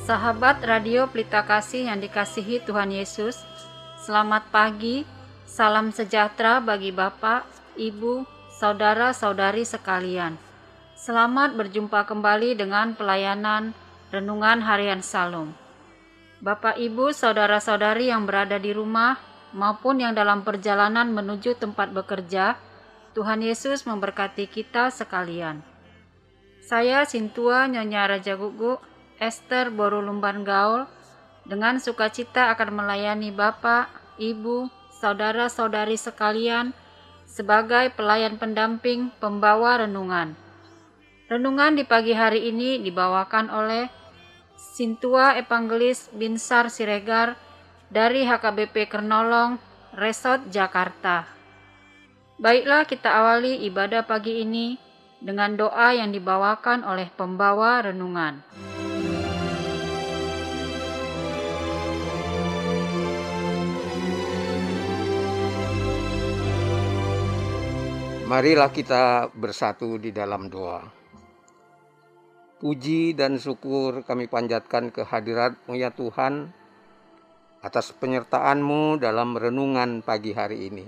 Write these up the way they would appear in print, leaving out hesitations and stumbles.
Sahabat Radio Pelita Kasih yang dikasihi Tuhan Yesus, selamat pagi, salam sejahtera bagi Bapak, Ibu, saudara-saudari sekalian. Selamat berjumpa kembali dengan pelayanan Renungan Harian Salum. Bapak, Ibu, saudara-saudari yang berada di rumah maupun yang dalam perjalanan menuju tempat bekerja, Tuhan Yesus memberkati kita sekalian. Saya Sintua Nyonya Raja Gugu Esther Borulumban Gaul dengan sukacita akan melayani Bapak, Ibu, saudara-saudari sekalian sebagai pelayan pendamping pembawa renungan. Renungan di pagi hari ini dibawakan oleh Sintua Evangelis Binsar Siregar dari HKBP Kernolong, Resort Jakarta. Baiklah, kita awali ibadah pagi ini dengan doa yang dibawakan oleh pembawa renungan. Marilah kita bersatu di dalam doa. Puji dan syukur kami panjatkan kehadirat-Mu ya Tuhan, atas penyertaan-Mu dalam renungan pagi hari ini.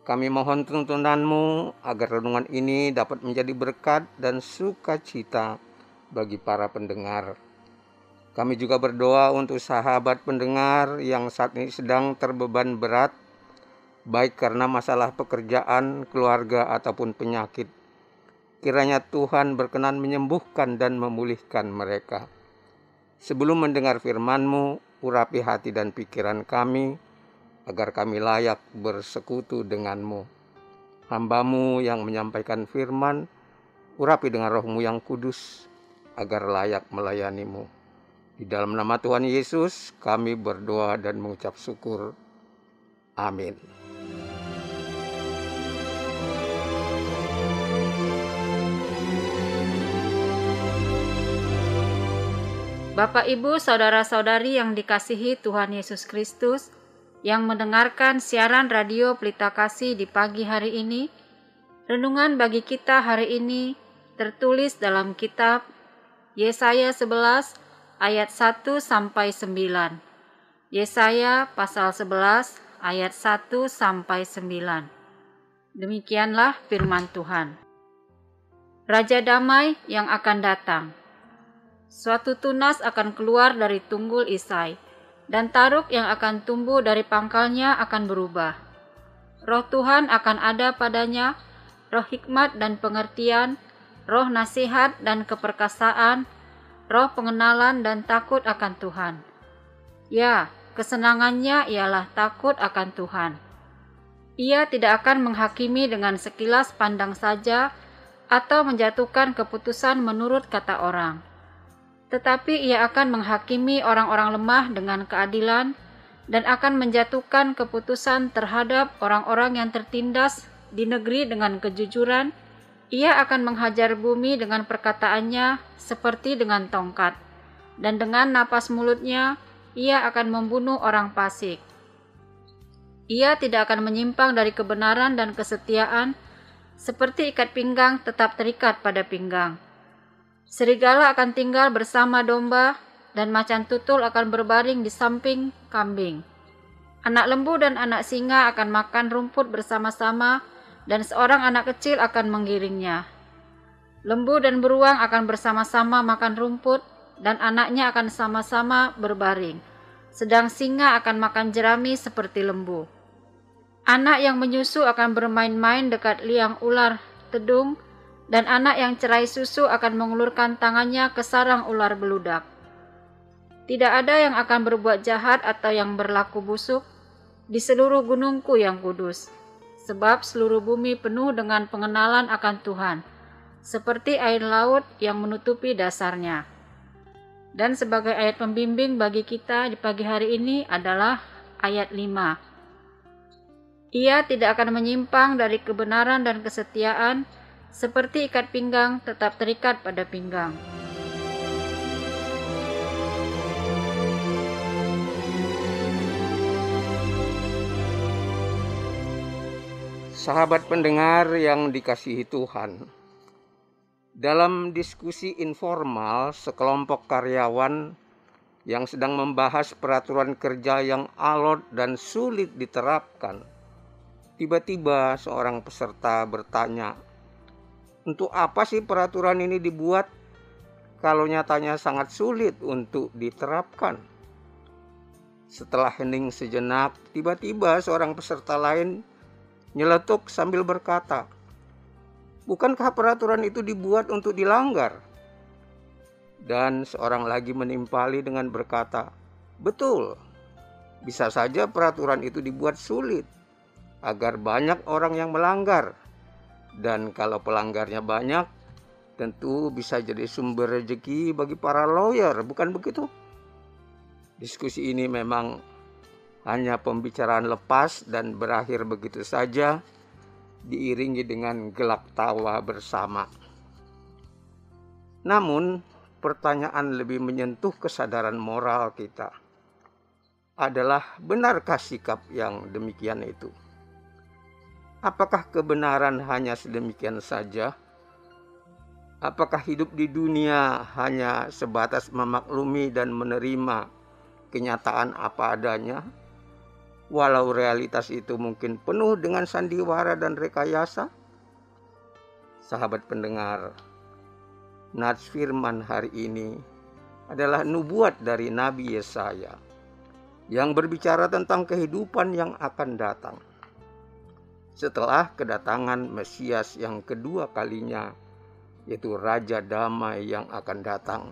Kami mohon tuntunan-Mu agar renungan ini dapat menjadi berkat dan sukacita bagi para pendengar. Kami juga berdoa untuk sahabat pendengar yang saat ini sedang terbeban berat, baik karena masalah pekerjaan, keluarga, ataupun penyakit. Kiranya Tuhan berkenan menyembuhkan dan memulihkan mereka. Sebelum mendengar firman-Mu, urapi hati dan pikiran kami, agar kami layak bersekutu dengan-Mu. Hamba-Mu yang menyampaikan firman, urapi dengan Roh-Mu yang kudus, agar layak melayani-Mu. Di dalam nama Tuhan Yesus, kami berdoa dan mengucap syukur. Amin. Bapak, Ibu, saudara-saudari yang dikasihi Tuhan Yesus Kristus, yang mendengarkan siaran Radio Pelita Kasih di pagi hari ini, renungan bagi kita hari ini tertulis dalam kitab Yesaya 11 ayat 1 sampai 9. Yesaya pasal 11 ayat 1 sampai 9. Demikianlah firman Tuhan. Raja damai yang akan datang. Suatu tunas akan keluar dari tunggul Isai, dan taruk yang akan tumbuh dari pangkalnya akan berubah. Roh Tuhan akan ada padanya, roh hikmat dan pengertian, roh nasihat dan keperkasaan, roh pengenalan dan takut akan Tuhan. Ya, kesenangannya ialah takut akan Tuhan. Ia tidak akan menghakimi dengan sekilas pandang saja, atau menjatuhkan keputusan menurut kata orang. Tetapi ia akan menghakimi orang-orang lemah dengan keadilan dan akan menjatuhkan keputusan terhadap orang-orang yang tertindas di negeri dengan kejujuran. Ia akan menghajar bumi dengan perkataannya seperti dengan tongkat, dan dengan napas mulutnya ia akan membunuh orang fasik. Ia tidak akan menyimpang dari kebenaran dan kesetiaan, seperti ikat pinggang tetap terikat pada pinggang. Serigala akan tinggal bersama domba, dan macan tutul akan berbaring di samping kambing. Anak lembu dan anak singa akan makan rumput bersama-sama, dan seorang anak kecil akan menggiringnya. Lembu dan beruang akan bersama-sama makan rumput, dan anaknya akan sama-sama berbaring. Sedang singa akan makan jerami seperti lembu. Anak yang menyusu akan bermain-main dekat liang ular tedung, dan anak yang cerai susu akan mengulurkan tangannya ke sarang ular beludak. Tidak ada yang akan berbuat jahat atau yang berlaku busuk di seluruh gunungku yang kudus, sebab seluruh bumi penuh dengan pengenalan akan Tuhan, seperti air laut yang menutupi dasarnya. Dan sebagai ayat pembimbing bagi kita di pagi hari ini adalah ayat 5. Ia tidak akan menyimpang dari kebenaran dan kesetiaan, seperti ikat pinggang tetap terikat pada pinggang. Sahabat pendengar yang dikasihi Tuhan, dalam diskusi informal sekelompok karyawan yang sedang membahas peraturan kerja yang alot dan sulit diterapkan. Tiba-tiba seorang peserta bertanya, "Untuk apa sih peraturan ini dibuat kalau nyatanya sangat sulit untuk diterapkan?" Setelah hening sejenak, tiba-tiba seorang peserta lain nyeletuk sambil berkata, "Bukankah peraturan itu dibuat untuk dilanggar?" Dan seorang lagi menimpali dengan berkata, "Betul, bisa saja peraturan itu dibuat sulit agar banyak orang yang melanggar. Dan kalau pelanggarnya banyak, tentu bisa jadi sumber rezeki bagi para lawyer, bukan begitu?" Diskusi ini memang hanya pembicaraan lepas dan berakhir begitu saja, diiringi dengan gelak tawa bersama. Namun, pertanyaan lebih menyentuh kesadaran moral kita adalah, benarkah sikap yang demikian itu? Apakah kebenaran hanya sedemikian saja? Apakah hidup di dunia hanya sebatas memaklumi dan menerima kenyataan apa adanya, walau realitas itu mungkin penuh dengan sandiwara dan rekayasa? Sahabat pendengar, nats firman hari ini adalah nubuat dari Nabi Yesaya yang berbicara tentang kehidupan yang akan datang setelah kedatangan Mesias yang kedua kalinya, yaitu Raja Damai yang akan datang.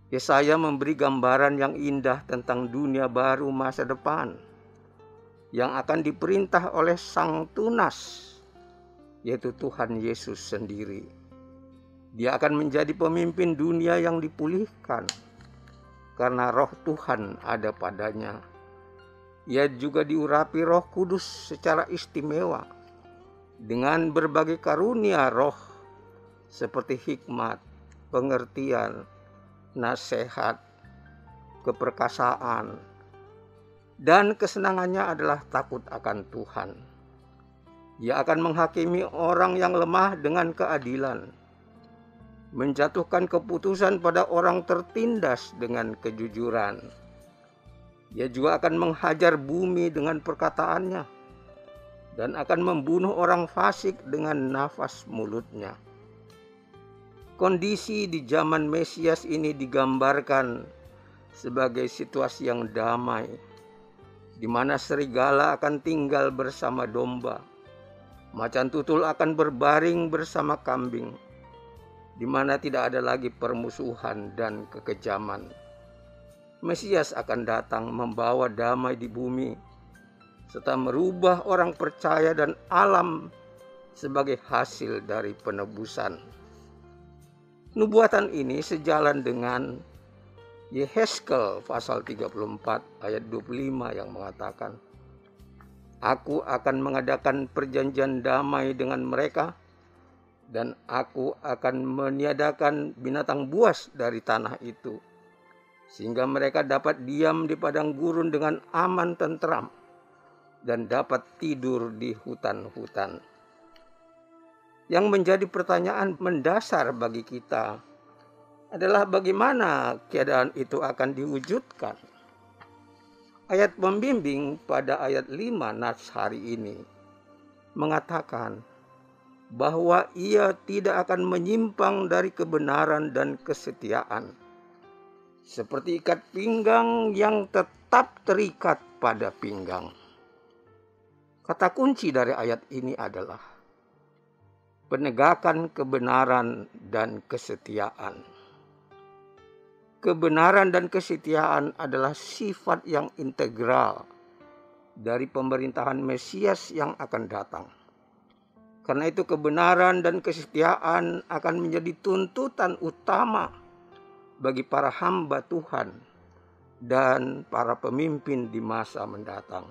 Yesaya memberi gambaran yang indah tentang dunia baru masa depan yang akan diperintah oleh Sang Tunas, yaitu Tuhan Yesus sendiri. Dia akan menjadi pemimpin dunia yang dipulihkan karena Roh Tuhan ada padanya. Ia juga diurapi Roh Kudus secara istimewa dengan berbagai karunia roh seperti hikmat, pengertian, nasihat, keperkasaan, dan kesenangannya adalah takut akan Tuhan. Ia akan menghakimi orang yang lemah dengan keadilan, menjatuhkan keputusan pada orang tertindas dengan kejujuran. Ia juga akan menghajar bumi dengan perkataannya dan akan membunuh orang fasik dengan nafas mulutnya. Kondisi di zaman Mesias ini digambarkan sebagai situasi yang damai, di mana serigala akan tinggal bersama domba, macan tutul akan berbaring bersama kambing, di mana tidak ada lagi permusuhan dan kekejaman. Mesias akan datang membawa damai di bumi, serta merubah orang percaya dan alam sebagai hasil dari penebusan. Nubuatan ini sejalan dengan Yehezkel pasal 34 ayat 25 yang mengatakan, "Aku akan mengadakan perjanjian damai dengan mereka, dan aku akan meniadakan binatang buas dari tanah itu, sehingga mereka dapat diam di padang gurun dengan aman tentram dan dapat tidur di hutan-hutan." Yang menjadi pertanyaan mendasar bagi kita adalah bagaimana keadaan itu akan diwujudkan. Ayat pembimbing pada ayat 5 nats hari ini mengatakan bahwa ia tidak akan menyimpang dari kebenaran dan kesetiaan, seperti ikat pinggang yang tetap terikat pada pinggang. Kata kunci dari ayat ini adalah penegakan kebenaran dan kesetiaan. Kebenaran dan kesetiaan adalah sifat yang integral dari pemerintahan Mesias yang akan datang. Karena itu kebenaran dan kesetiaan akan menjadi tuntutan utama bagi para hamba Tuhan dan para pemimpin di masa mendatang.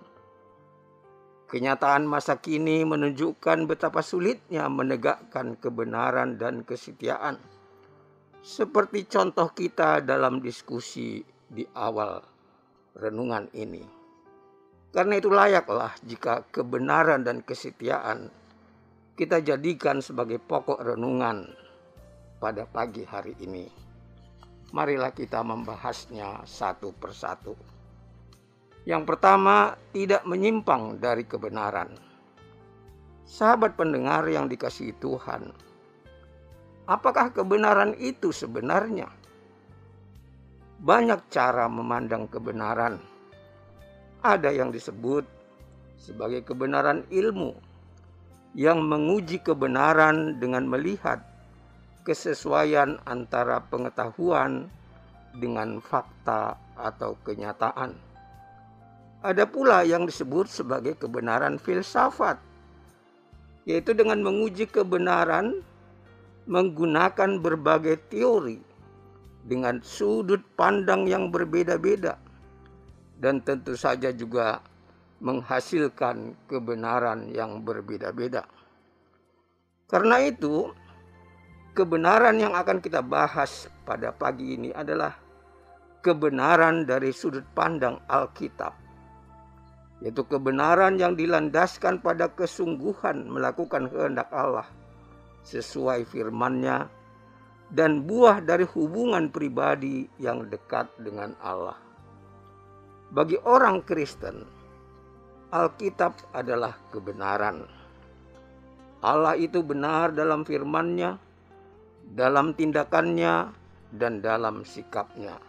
Kenyataan masa kini menunjukkan betapa sulitnya menegakkan kebenaran dan kesetiaan, seperti contoh kita dalam diskusi di awal renungan ini. Karena itu layaklah jika kebenaran dan kesetiaan kita jadikan sebagai pokok renungan pada pagi hari ini. Marilah kita membahasnya satu persatu. Yang pertama, tidak menyimpang dari kebenaran. Sahabat pendengar yang dikasihi Tuhan, apakah kebenaran itu sebenarnya? Banyak cara memandang kebenaran. Ada yang disebut sebagai kebenaran ilmu, yang menguji kebenaran dengan melihat kesesuaian antara pengetahuan dengan fakta atau kenyataan. Ada pula yang disebut sebagai kebenaran filsafat, yaitu dengan menguji kebenaran menggunakan berbagai teori dengan sudut pandang yang berbeda-beda, dan tentu saja juga menghasilkan kebenaran yang berbeda-beda. Karena itu, kebenaran yang akan kita bahas pada pagi ini adalah kebenaran dari sudut pandang Alkitab, yaitu kebenaran yang dilandaskan pada kesungguhan melakukan kehendak Allah sesuai firman-Nya dan buah dari hubungan pribadi yang dekat dengan Allah. Bagi orang Kristen, Alkitab adalah kebenaran. Allah itu benar dalam firman-Nya, dalam tindakannya, dan dalam sikapnya.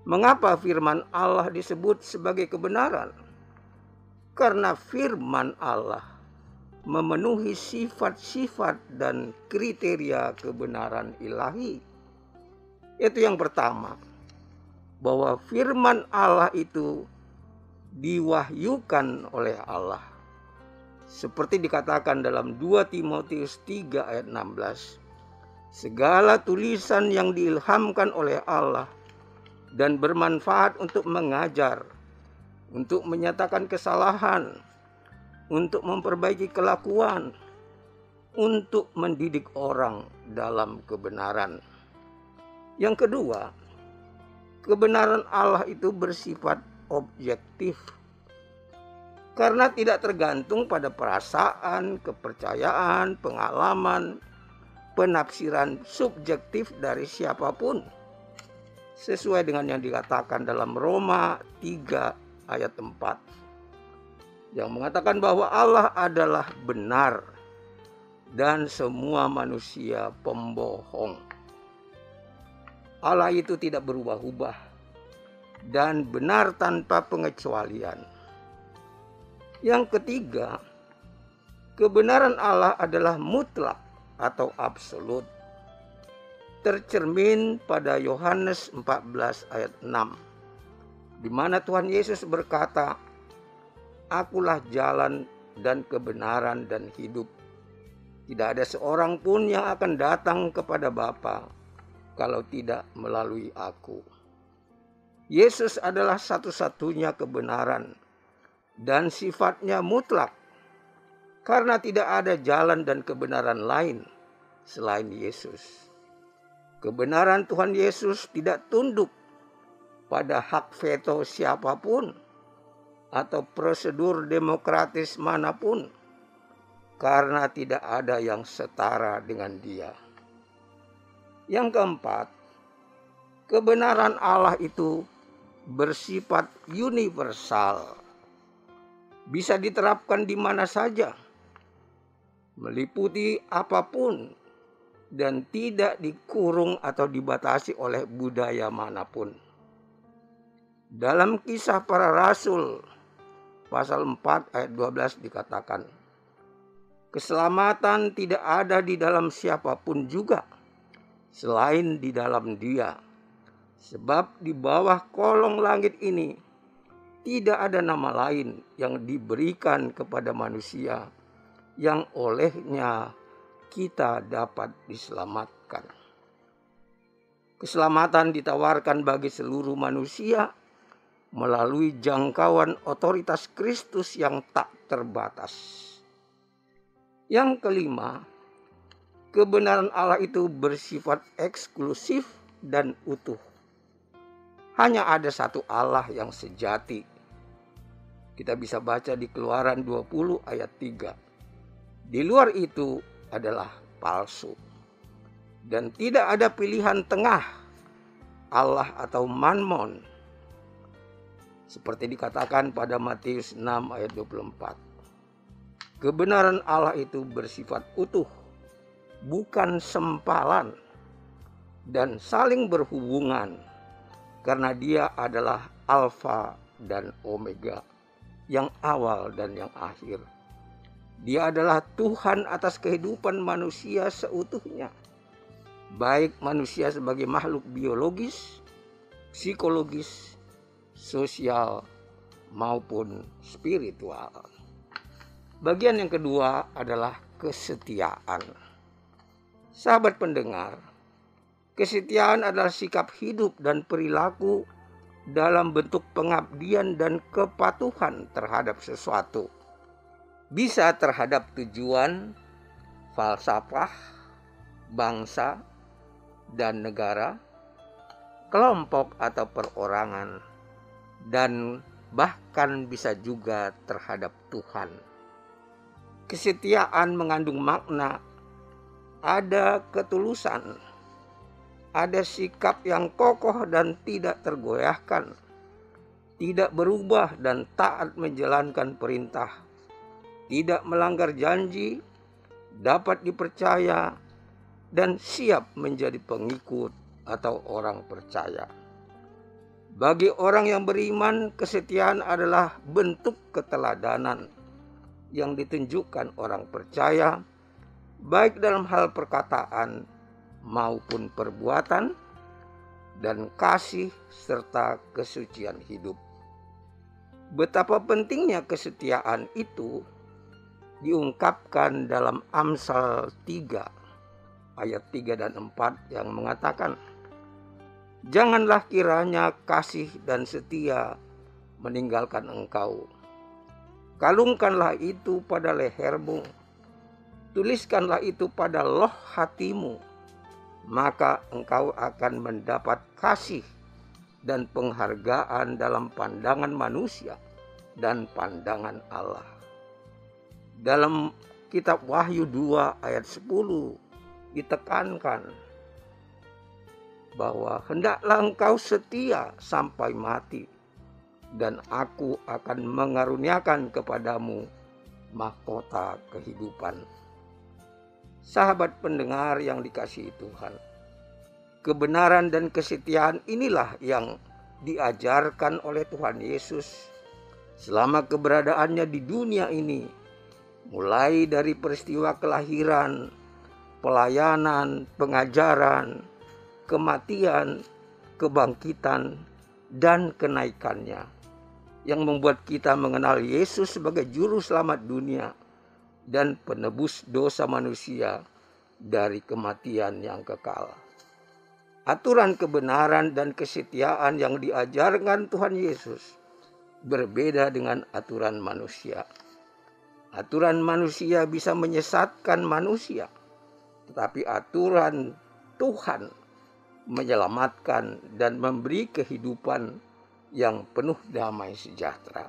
Mengapa firman Allah disebut sebagai kebenaran? Karena firman Allah memenuhi sifat-sifat dan kriteria kebenaran ilahi. Itu yang pertama, bahwa firman Allah itu diwahyukan oleh Allah. Seperti dikatakan dalam 2 Timotius 3 ayat 16. Segala tulisan yang diilhamkan oleh Allah dan bermanfaat untuk mengajar, untuk menyatakan kesalahan, untuk memperbaiki kelakuan, untuk mendidik orang dalam kebenaran. Yang kedua, kebenaran Allah itu bersifat objektif, karena tidak tergantung pada perasaan, kepercayaan, pengalaman, penafsiran subjektif dari siapapun. Sesuai dengan yang dikatakan dalam Roma 3 ayat 4. Yang mengatakan bahwa Allah adalah benar dan semua manusia pembohong. Allah itu tidak berubah-ubah dan benar tanpa pengecualian. Yang ketiga, kebenaran Allah adalah mutlak atau absolut, tercermin pada Yohanes 14 ayat 6, di mana Tuhan Yesus berkata, "Akulah jalan dan kebenaran dan hidup. Tidak ada seorang pun yang akan datang kepada Bapa kalau tidak melalui aku." Yesus adalah satu-satunya kebenaran dan sifatnya mutlak, karena tidak ada jalan dan kebenaran lain selain Yesus. Kebenaran Tuhan Yesus tidak tunduk pada hak veto siapapun atau prosedur demokratis manapun, karena tidak ada yang setara dengan Dia. Yang keempat, kebenaran Allah itu bersifat universal, bisa diterapkan di mana saja, meliputi apapun, dan tidak dikurung atau dibatasi oleh budaya manapun. Dalam Kisah Para Rasul pasal 4 ayat 12 dikatakan, keselamatan tidak ada di dalam siapapun juga selain di dalam Dia, sebab di bawah kolong langit ini tidak ada nama lain yang diberikan kepada manusia yang olehnya kita dapat diselamatkan. Keselamatan ditawarkan bagi seluruh manusia melalui jangkauan otoritas Kristus yang tak terbatas. Yang kelima, kebenaran Allah itu bersifat eksklusif dan utuh. Hanya ada satu Allah yang sejati. Kita bisa baca di Keluaran 20 ayat 3. Di luar itu adalah palsu. Dan tidak ada pilihan tengah Allah atau mammon, seperti dikatakan pada Matius 6 ayat 24. Kebenaran Allah itu bersifat utuh, bukan sempalan, dan saling berhubungan, karena Dia adalah Alfa dan Omega, yang awal dan yang akhir. Dia adalah Tuhan atas kehidupan manusia seutuhnya, baik manusia sebagai makhluk biologis, psikologis, sosial, maupun spiritual. Bagian yang kedua adalah kesetiaan. Sahabat pendengar, kesetiaan adalah sikap hidup dan perilaku dalam bentuk pengabdian dan kepatuhan terhadap sesuatu. Bisa terhadap tujuan, falsafah, bangsa, dan negara, kelompok atau perorangan, dan bahkan bisa juga terhadap Tuhan. Kesetiaan mengandung makna, ada ketulusan, ada sikap yang kokoh dan tidak tergoyahkan, tidak berubah dan taat menjalankan perintah, tidak melanggar janji, dapat dipercaya, dan siap menjadi pengikut atau orang percaya. Bagi orang yang beriman, kesetiaan adalah bentuk keteladanan yang ditunjukkan orang percaya, baik dalam hal perkataan maupun perbuatan, dan kasih serta kesucian hidup. Betapa pentingnya kesetiaan itu diungkapkan dalam Amsal 3 ayat 3 dan 4 yang mengatakan, "Janganlah kiranya kasih dan setia meninggalkan engkau. Kalungkanlah itu pada lehermu, tuliskanlah itu pada loh hatimu, maka engkau akan mendapat kasih dan penghargaan dalam pandangan manusia dan pandangan Allah." Dalam kitab Wahyu 2 ayat 10 ditekankan bahwa hendaklah engkau setia sampai mati, dan aku akan mengaruniakan kepadamu mahkota kehidupan. Sahabat pendengar yang dikasihi Tuhan, kebenaran dan kesetiaan inilah yang diajarkan oleh Tuhan Yesus selama keberadaannya di dunia ini, mulai dari peristiwa kelahiran, pelayanan, pengajaran, kematian, kebangkitan, dan kenaikannya, yang membuat kita mengenal Yesus sebagai juru selamat dunia dan penebus dosa manusia dari kematian yang kekal. Aturan kebenaran dan kesetiaan yang diajarkan Tuhan Yesus berbeda dengan aturan manusia. Aturan manusia bisa menyesatkan manusia, tetapi aturan Tuhan menyelamatkan dan memberi kehidupan yang penuh damai sejahtera.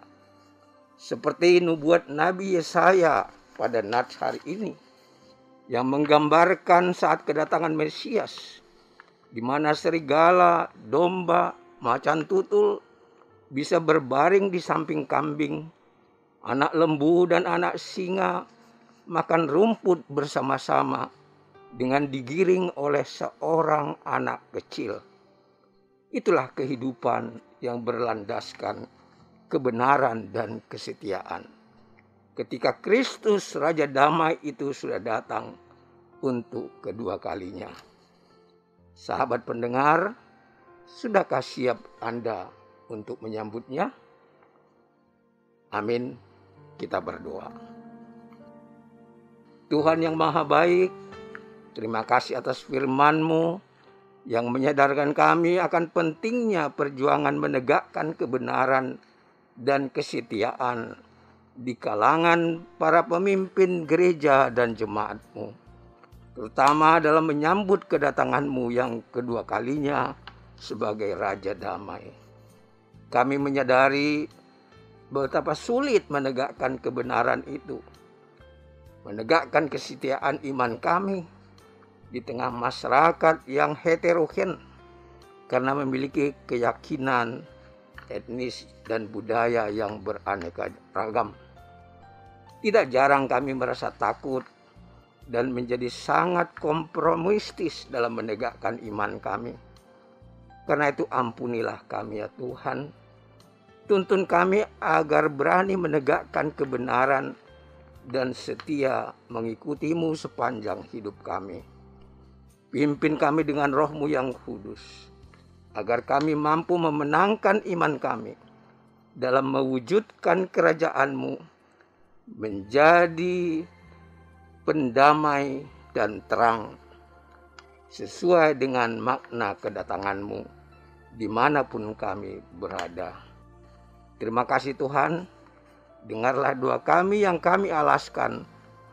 Seperti nubuat Nabi Yesaya pada nats hari ini, yang menggambarkan saat kedatangan Mesias, di mana serigala, domba, macan tutul bisa berbaring di samping kambing, anak lembu dan anak singa makan rumput bersama-sama dengan digiring oleh seorang anak kecil. Itulah kehidupan yang berlandaskan kebenaran dan kesetiaan. Ketika Kristus Raja Damai itu sudah datang untuk kedua kalinya. Sahabat pendengar, sudahkah siap Anda untuk menyambutnya? Amin. Kita berdoa. Tuhan yang Maha Baik, terima kasih atas firman-Mu yang menyadarkan kami akan pentingnya perjuangan menegakkan kebenaran dan kesetiaan di kalangan para pemimpin gereja dan jemaat-Mu, terutama dalam menyambut kedatangan-Mu yang kedua kalinya sebagai Raja Damai. Kami menyadari betapa sulit menegakkan kebenaran itu, menegakkan kesetiaan iman kami di tengah masyarakat yang heterogen, karena memiliki keyakinan, etnis, dan budaya yang beraneka ragam. Tidak jarang kami merasa takut dan menjadi sangat kompromistis dalam menegakkan iman kami. Karena itu ampunilah kami ya Tuhan. Tuntun kami agar berani menegakkan kebenaran dan setia mengikutimu sepanjang hidup kami. Pimpin kami dengan roh-Mu yang kudus, agar kami mampu memenangkan iman kami dalam mewujudkan kerajaan-Mu menjadi pendamai dan terang sesuai dengan makna kedatangan-Mu dimanapun kami berada. Terima kasih Tuhan, dengarlah doa kami yang kami alaskan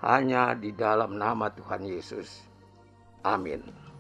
hanya di dalam nama Tuhan Yesus. Amin.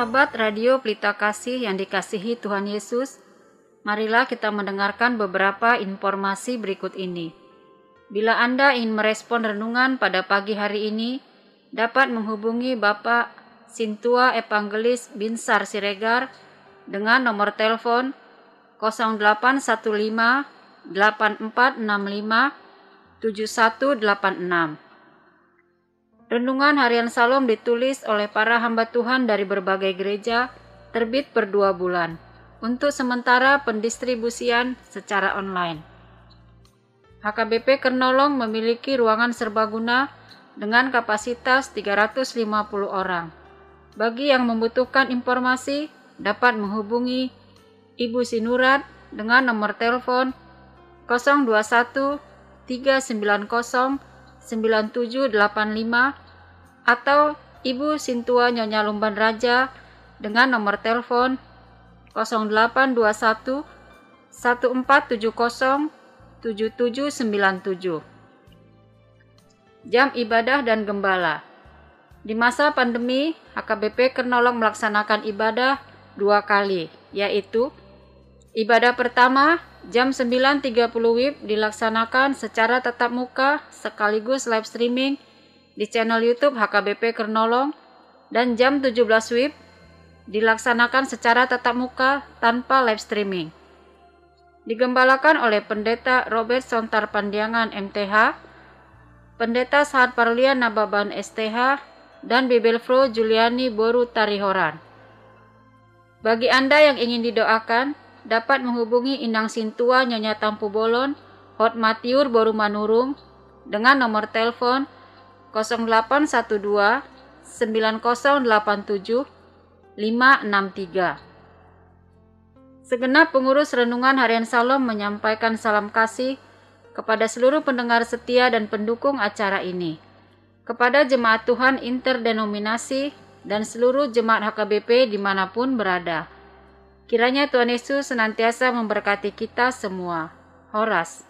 Sahabat Radio Pelita Kasih yang dikasihi Tuhan Yesus, marilah kita mendengarkan beberapa informasi berikut ini. Bila Anda ingin merespon renungan pada pagi hari ini, dapat menghubungi Bapak Sintua Evangelis Binsar Siregar dengan nomor telepon 0815 8465 7186. Renungan Harian Salom ditulis oleh para hamba Tuhan dari berbagai gereja, terbit per 2 bulan, untuk sementara pendistribusian secara online. HKBP Kernolong memiliki ruangan serbaguna dengan kapasitas 350 orang. Bagi yang membutuhkan informasi, dapat menghubungi Ibu Sinurat dengan nomor telepon 021 390 9785 atau Ibu Sintua Nyonya Lumban Raja dengan nomor telepon 0821 1470 7797. Jam ibadah dan gembala. Di masa pandemi, HKBP Kernolong melaksanakan ibadah 2 kali, yaitu ibadah pertama jam 9.30 WIB dilaksanakan secara tatap muka sekaligus live streaming di channel YouTube HKBP Kernolong, dan jam 17 WIB dilaksanakan secara tatap muka tanpa live streaming. Digembalakan oleh Pendeta Robert Sontar Pandiangan MTH, Pendeta Sahat Parlian Nababan STH, dan Bibelfro Juliani Boru Tarihoran. Bagi Anda yang ingin didoakan, dapat menghubungi Inang Sintua Nyonya Tampu Bolon, Hot Matiur Boru Manurung, dengan nomor telepon 0812 9087 563. Segenap pengurus Renungan Harian Salom menyampaikan salam kasih kepada seluruh pendengar setia dan pendukung acara ini, kepada jemaat Tuhan interdenominasi dan seluruh jemaat HKBP dimanapun berada. Kiranya Tuhan Yesus senantiasa memberkati kita semua. Horas.